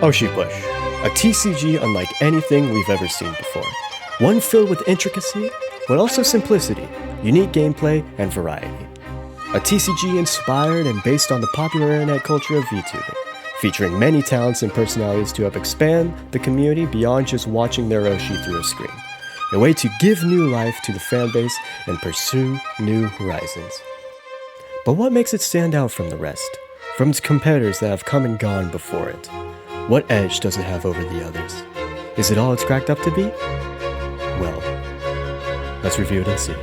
Oshi, a TCG unlike anything we've ever seen before. One filled with intricacy, but also simplicity, unique gameplay, and variety. A TCG inspired and based on the popular internet culture of VTubing, featuring many talents and personalities to help expand the community beyond just watching their Oshi through a screen. A way to give new life to the fanbase and pursue new horizons. But what makes it stand out from the rest? From its competitors that have come and gone before it? What edge does it have over the others? Is it all it's cracked up to be? Well, let's review it and see.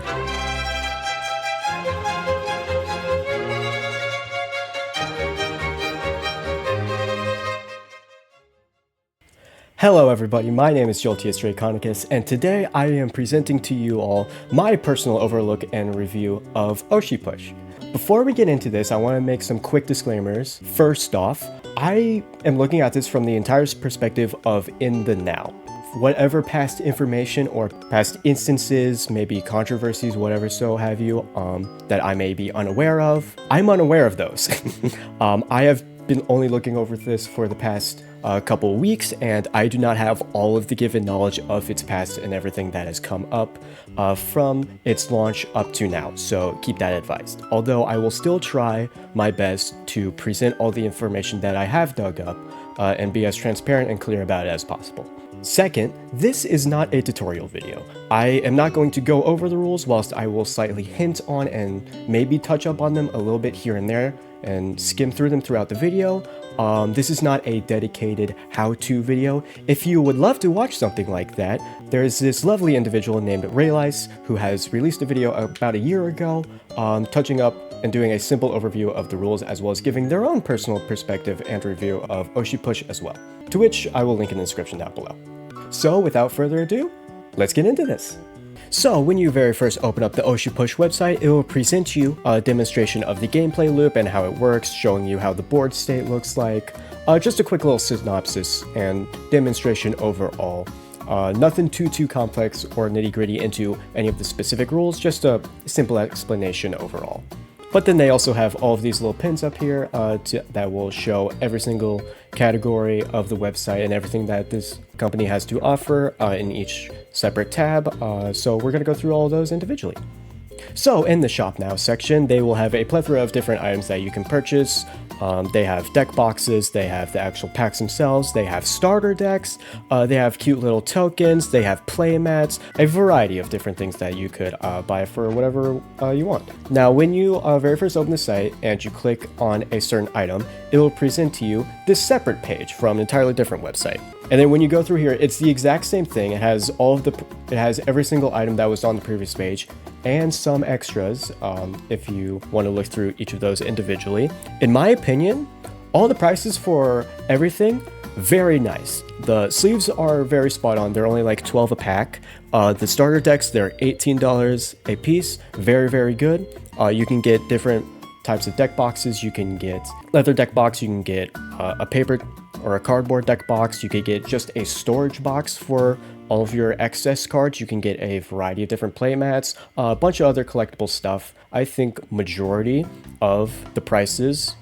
Hello everybody, my name is Jolteus Draconicus, and today I am presenting to you all my personal overlook and review of Oshi. Before we get into this, I want to make some quick disclaimers. First off, I am looking at this from the entire perspective of in the now. Whatever past information or past instances, maybe controversies, whatever so have you, that I may be unaware of, I'm unaware of those. I have been only looking over this for the past couple of weeks, and I do not have all of the given knowledge of its past and everything that has come up from its launch up to now, so keep that advised. Although I will still try my best to present all the information that I have dug up and be as transparent and clear about it as possible. Second, this is not a tutorial video. I am not going to go over the rules, whilst I will slightly hint on and maybe touch up on them a little bit here and there and skim through them throughout the video. This is not a dedicated how-to video. If you would love to watch something like that, there's this lovely individual named Raylice who has released a video about a year ago, touching up and doing a simple overview of the rules, as well as giving their own personal perspective and review of Oshi as well, to which I will link in the description down below. So without further ado, let's get into this. So when you very first open up the Oshi website, it will present you a demonstration of the gameplay loop and how it works, showing you how the board state looks like, just a quick little synopsis and demonstration overall. Nothing too complex or nitty-gritty into any of the specific rules, just a simple explanation overall. But then they also have all of these little pins up here that will show every single category of the website and everything that this company has to offer in each separate tab. So we're going to go through all of those individually. So in the Shop Now section, they will have a plethora of different items that you can purchase. They have deck boxes, they have the actual packs themselves, they have starter decks, they have cute little tokens, they have play mats, a variety of different things that you could buy for whatever you want. Now, when you very first open the site and you click on a certain item, it will present to you this separate page from an entirely different website. And then when you go through here, it's the exact same thing. It has it has every single item that was on the previous page and some extras if you want to look through each of those individually. In my opinion, all the prices for everything, very nice. The sleeves are very spot on. They're only like 12 a pack. The starter decks, they're $18 a piece. Very good. You can get different types of deck boxes. You can get leather deck box, you can get a paper or a cardboard deck box. You could get just a storage box for all of your excess cards. You can get a variety of different playmats, a bunch of other collectible stuff. I think majority of the prices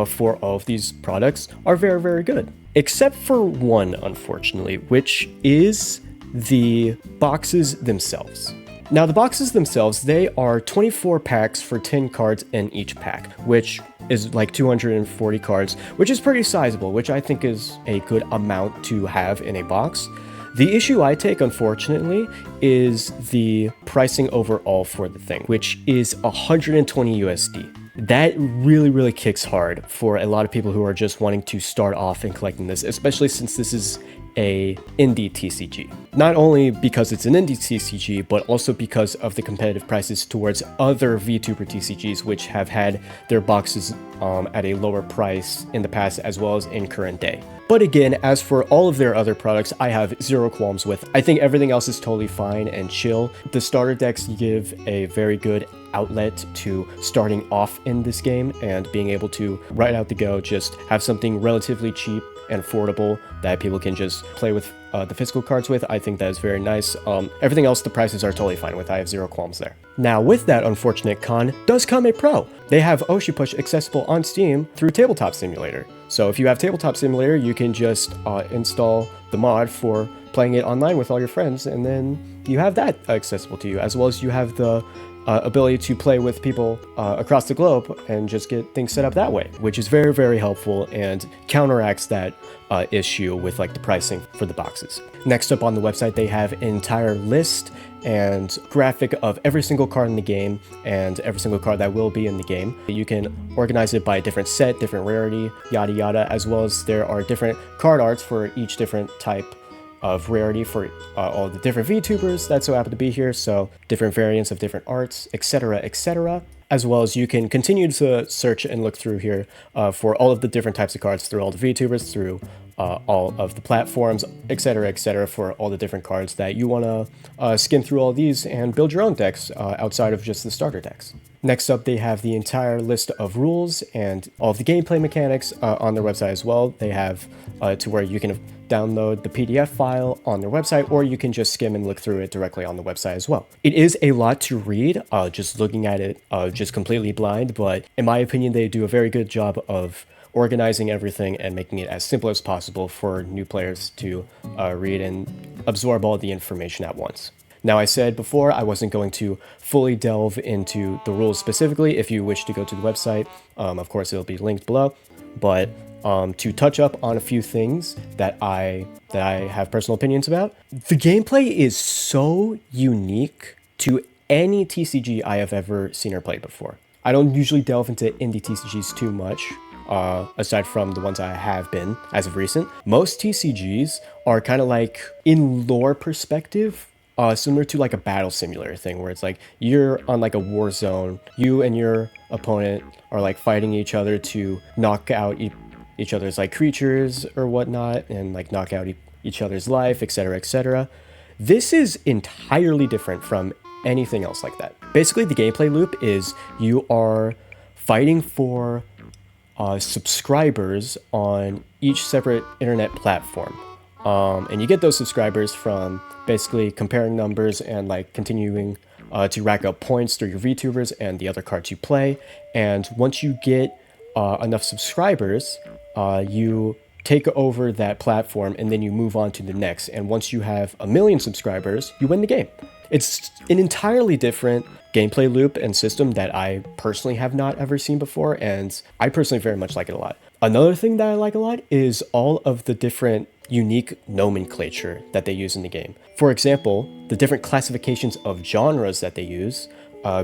for all of these products are very good. Except for one, unfortunately, which is the boxes themselves. Now, the boxes themselves, they are 24 packs for 10 cards in each pack, which is like 240 cards, which is pretty sizable, which I think is a good amount to have in a box. The issue I take, unfortunately, is the pricing overall for the thing, which is 120 USD. That really kicks hard for a lot of people who are just wanting to start off and collecting this, especially since this is a indie TCG. Not only because it's an indie TCG, but also because of the competitive prices towards other VTuber TCGs, which have had their boxes at a lower price in the past as well as in current day. But again, as for all of their other products, I have zero qualms with. I think everything else is totally fine and chill. The starter decks give a very good outlet to starting off in this game and being able to right out the go just have something relatively cheap and affordable that people can just play with the physical cards with. I think that is very nice. Everything else, the prices are totally fine with. I have zero qualms there. Now, with that unfortunate con does come a pro. They have Oshi Push accessible on Steam through Tabletop Simulator. So if you have Tabletop Simulator, you can just install the mod for playing it online with all your friends, and then you have that accessible to you, as well as you have the ability to play with people across the globe and just get things set up that way, which is very, very helpful and counteracts that issue with like the pricing for the boxes. Next up on the website, they have an entire list and graphic of every single card in the game and every single card that will be in the game. You can organize it by different set, different rarity, yada yada, as well as there are different card arts for each different type of rarity for all the different VTubers that so happen to be here, so different variants of different arts, etc., etc. As well as you can continue to search and look through here for all of the different types of cards through all the VTubers, through all of the platforms, etc., for all the different cards that you want to skim through all these and build your own decks outside of just the starter decks. Next up, they have the entire list of rules and all of the gameplay mechanics on their website as well. They have to where you can download the PDF file on their website, or you can just skim and look through it directly on the website as well. It is a lot to read, just looking at it just completely blind, but in my opinion, they do a very good job of organizing everything and making it as simple as possible for new players to read and absorb all the information at once. Now, I said before I wasn't going to fully delve into the rules specifically. If you wish to go to the website, of course, it'll be linked below, but to touch up on a few things that I have personal opinions about. The gameplay is so unique to any TCG I have ever seen or played before. I don't usually delve into indie TCGs too much, aside from the ones I have been as of recent. Most TCGs are kind of like, in lore perspective, similar to like a battle simulator thing, where it's like you're on like a war zone, you and your opponent are like fighting each other to knock out each other's like creatures or whatnot, and like knock out each other's life, etc., etc. This is entirely different from anything else like that. Basically, the gameplay loop is you are fighting for subscribers on each separate internet platform. And you get those subscribers from basically comparing numbers and like continuing to rack up points through your VTubers and the other cards you play. And once you get enough subscribers, you take over that platform and then you move on to the next. And once you have 1 million subscribers, you win the game. It's an entirely different gameplay loop and system that I personally have not ever seen before, and I personally very much like it a lot. Another thing that I like a lot is all of the different unique nomenclature that they use in the game. For example, the different classifications of genres that they use,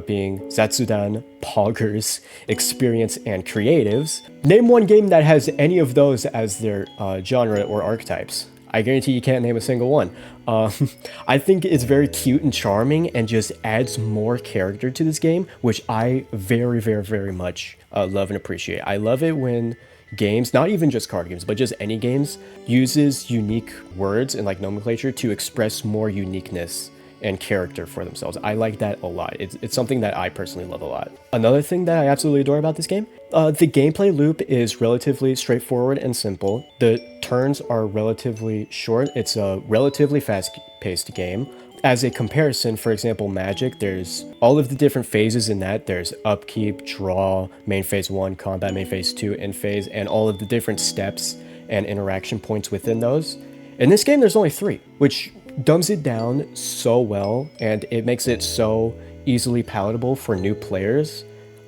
being Zatsudan, Poggers, Experience, and Creatives. Name one game that has any of those as their genre or archetypes. I guarantee you can't name a single one. I think it's very cute and charming and just adds more character to this game, which I very, very, very much love and appreciate. I love it when games, not even just card games, but just any games, uses unique words and like nomenclature to express more uniqueness and character for themselves. I like that a lot. It's something that I personally love a lot. Another thing that I absolutely adore about this game, the gameplay loop is relatively straightforward and simple. The turns are relatively short. It's a relatively fast-paced game. As a comparison, for example, Magic, there's all of the different phases in that. There's upkeep, draw, main phase 1, combat, main phase 2, end phase, and all of the different steps and interaction points within those. In this game, there's only 3, which dumbs it down so well, and it makes it so easily palatable for new players,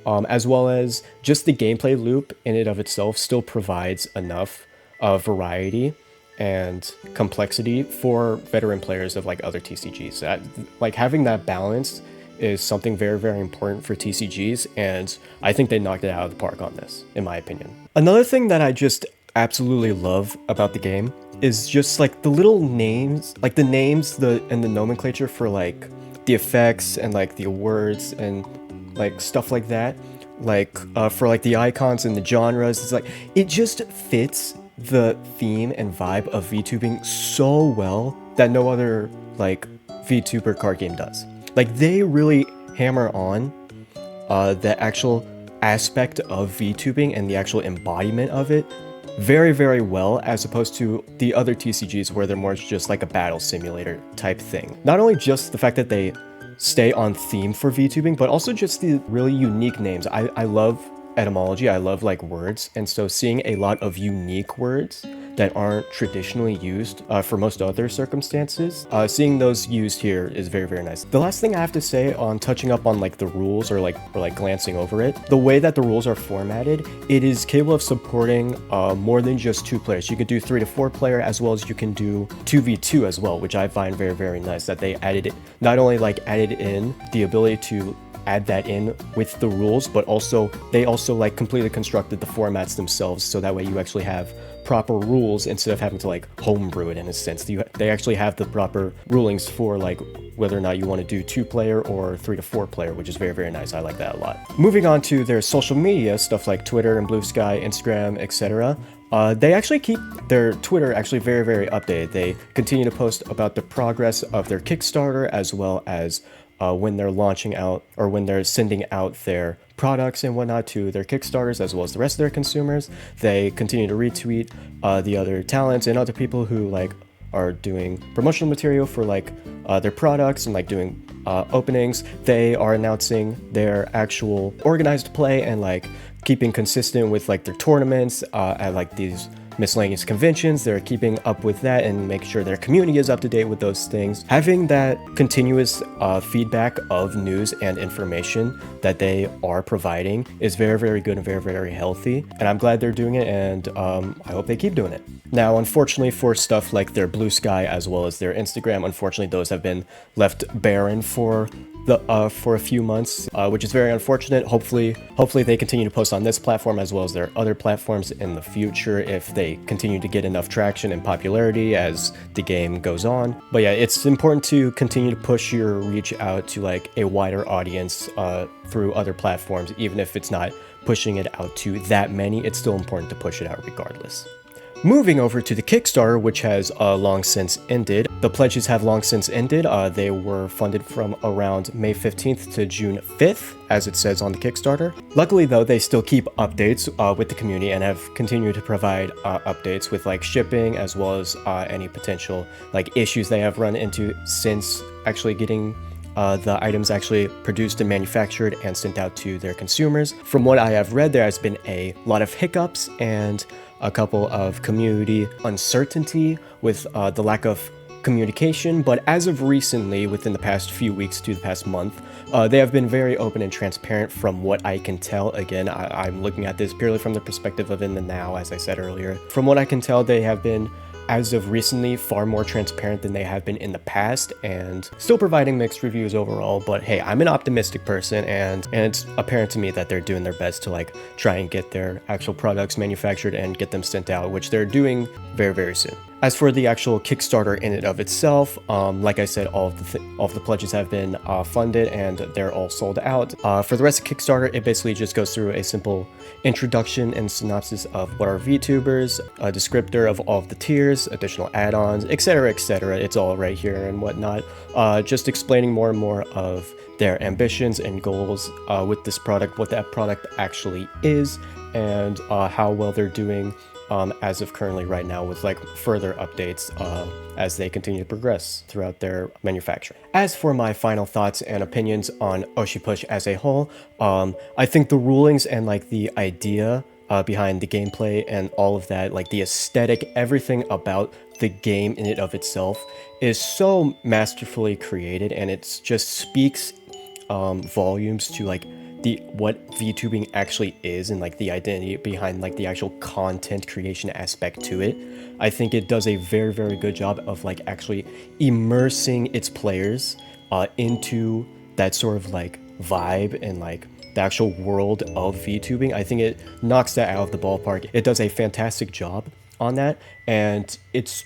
as well as just the gameplay loop in and of itself still provides enough variety and complexity for veteran players of like other TCGs. Like having that balance is something very, very important for TCGs, and I think they knocked it out of the park on this, in my opinion. Another thing that I just absolutely love about the game is just like the little names, like the names, and the nomenclature for like the effects and like the words and like stuff like that. Like for like the icons and the genres, it's like it just fits the theme and vibe of VTubing so well that no other like VTuber card game does. Like they really hammer on the actual aspect of VTubing and the actual embodiment of it very, very well, as opposed to the other TCGs where they're more just like a battle simulator type thing. Not only just the fact that they stay on theme for VTubing, but also just the really unique names. I love etymology, I love like words, and so seeing a lot of unique words that aren't traditionally used for most other circumstances, seeing those used here is very, very nice. The last thing I have to say on touching up on like the rules or glancing over it, the way that the rules are formatted, it is capable of supporting more than just 2 players. You could do 3 to 4 player, as well as you can do 2v2 as well, which I find very, very nice that they added it, not only like added in the ability to add that in with the rules, but also they also like completely constructed the formats themselves, so that way you actually have proper rules instead of having to like homebrew it in a sense. They actually have the proper rulings for like whether or not you want to do 2 player or 3 to 4 player, which is very, very nice. I like that a lot. Moving on to their social media stuff like Twitter and Blue Sky, Instagram, etc. They actually keep their Twitter actually very, very updated. They continue to post about the progress of their Kickstarter, as well as when they're launching out or when they're sending out their products and whatnot to their Kickstarters, as well as the rest of their consumers. They continue to retweet the other talents and other people who like are doing promotional material for like their products and like doing openings. They are announcing their actual organized play and like keeping consistent with like their tournaments at like these miscellaneous conventions. They're keeping up with that and making sure their community is up to date with those things. Having that continuous feedback of news and information that they are providing is very, very good and very, very healthy. And I'm glad they're doing it, and I hope they keep doing it. Now, unfortunately, for stuff like their Blue Sky as well as their Instagram, unfortunately, those have been left barren for a few months, which is very unfortunate. Hopefully they continue to post on this platform as well as their other platforms in the future if they continue to get enough traction and popularity as the game goes on. But yeah, it's important to continue to push your reach out to like a wider audience through other platforms. Even if it's not pushing it out to that many, it's still important to push it out regardless. Moving over to the Kickstarter, which has long since ended. The pledges have long since ended. They were funded from around May 15th to June 5th, as it says on the Kickstarter. Luckily though, they still keep updates with the community and have continued to provide updates with like shipping, as well as any potential like issues they have run into since actually getting the items actually produced and manufactured and sent out to their consumers. From what I have read, there has been a lot of hiccups and a couple of community uncertainty with the lack of communication, but as of recently, within the past few weeks to the past month, they have been very open and transparent from what I can tell. Again, I'm looking at this purely from the perspective of in the now, as I said earlier. From what I can tell, they have been, as of recently, far more transparent than they have been in the past, and still providing mixed reviews overall. But hey, I'm an optimistic person, and it's apparent to me that they're doing their best to like try and get their actual products manufactured and get them sent out, which they're doing very, very soon. As for the actual Kickstarter in and of itself, like I said, all of the pledges have been funded and they're all sold out. For the rest of Kickstarter, it basically just goes through a simple introduction and synopsis of what are VTubers, a descriptor of all of the tiers, additional add-ons, etc., etc. It's all right here and whatnot. Just explaining more and more of their ambitions and goals with this product, what that product actually is, and how well they're doing as of currently right now, with like further updates as they continue to progress throughout their manufacturing. As for my final thoughts and opinions on Oshi Push as a whole, I think the rulings and like the idea behind the gameplay and all of that, like the aesthetic, everything about the game in and of itself is so masterfully created, and it just speaks volumes to like what VTubing actually is and like the identity behind like the actual content creation aspect to it. I think it does a very, very good job of like actually immersing its players into that sort of like vibe and like the actual world of VTubing. I think it knocks that out of the ballpark. It does a fantastic job on that, and it's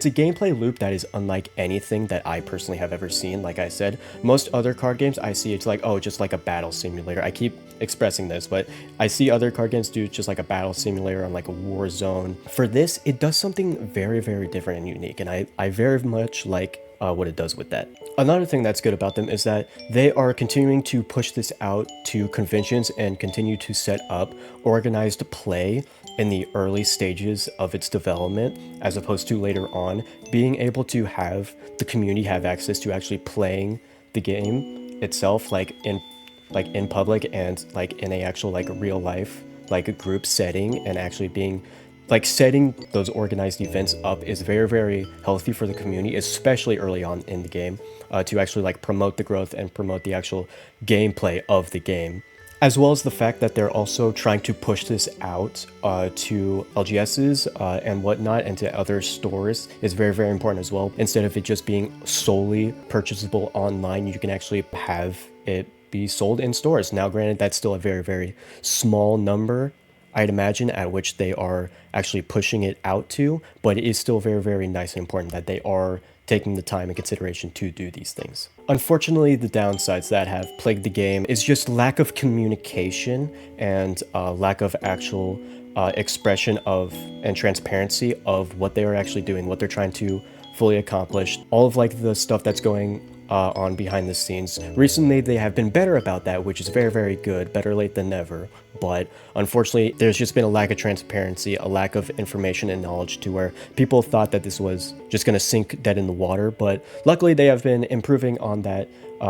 a gameplay loop that is unlike anything that I personally have ever seen. Like I said, most other card games I see, it's like, oh, just like a battle simulator. I keep expressing this, but I see other card games do just like a battle simulator on like a war zone. For this, it does something very, very different and unique, and I very much like what it does with that. Another thing that's good about them is that they are continuing to push this out to conventions and continue to set up organized play in the early stages of its development, as opposed to later on, being able to have the community have access to actually playing the game itself, like in public and like in a actual like real life like a group setting, and actually being like setting those organized events up is very, very healthy for the community, especially early on in the game, to actually like promote the growth and promote the actual gameplay of the game. As well as the fact that they're also trying to push this out to LGSs and whatnot, and to other stores is very, very important as well. Instead of it just being solely purchasable online, you can actually have it be sold in stores. Now, granted, that's still a very, very small number, I'd imagine, at which they are actually pushing it out to, but it is still very, very nice and important that they are taking the time and consideration to do these things. Unfortunately, the downsides that have plagued the game is just lack of communication and lack of actual expression of and transparency of what they are actually doing, what they're trying to fully accomplish, all of like the stuff that's going on behind the scenes. Recently, they have been better about that, which is very, very good, better late than never. But unfortunately, there's just been a lack of transparency, a lack of information and knowledge, to where people thought that this was just going to sink dead in the water. But luckily, they have been improving on that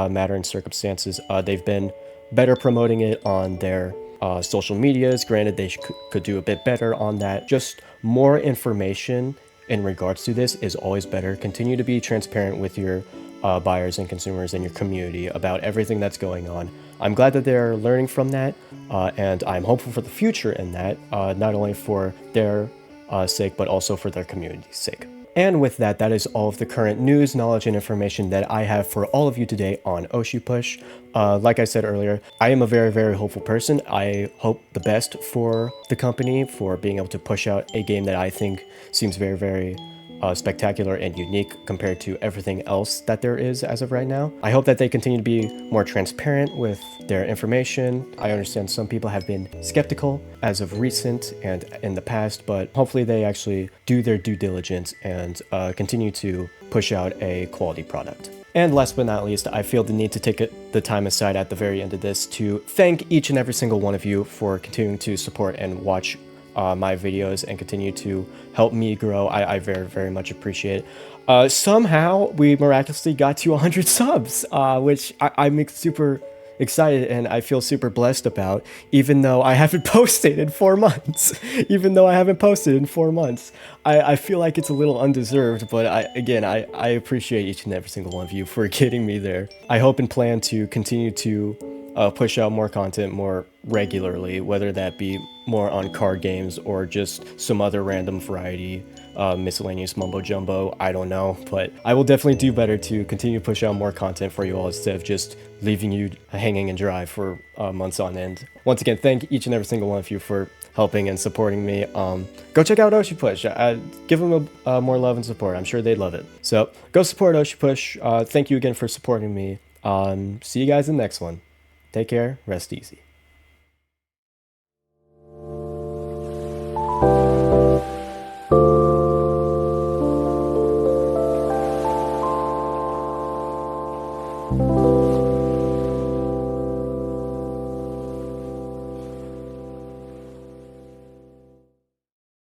matter and circumstances. They've been better promoting it on their social medias. Granted, they could do a bit better on that. Just more information in regards to this is always better. Continue to be transparent with your buyers and consumers and your community about everything that's going on. I'm glad that they're learning from that, and I'm hopeful for the future in that, not only for their sake, but also for their community's sake. And with that, that is all of the current news, knowledge, and information that I have for all of you today on Oshi Push. Like I said earlier, I am a very, very hopeful person. I hope the best for the company for being able to push out a game that I think seems very, very spectacular and unique compared to everything else that there is as of right now. I hope that they continue to be more transparent with their information. I understand some people have been skeptical as of recent and in the past, but hopefully they actually do their due diligence and continue to push out a quality product. And last but not least, I feel the need to take the time aside at the very end of this to thank each and every single one of you for continuing to support and watch my videos and continue to help me grow. I very, very much appreciate it. Somehow we miraculously got to 100 subs, which I'm super excited and I feel super blessed about, even though I haven't posted in 4 months. I feel like it's a little undeserved, but I appreciate each and every single one of you for getting me there. I hope and plan to continue to push out more content more regularly, whether that be more on card games or just some other random variety, miscellaneous mumbo jumbo, I don't know, but I will definitely do better to continue to push out more content for you all instead of just leaving you hanging and dry for months on end. Once again, thank each and every single one of you for helping and supporting me. Go check out Oshi Push. Give them more love and support. I'm sure they'd love it. So go support Oshi Push. Thank you again for supporting me. See you guys in the next one. Take care, rest easy.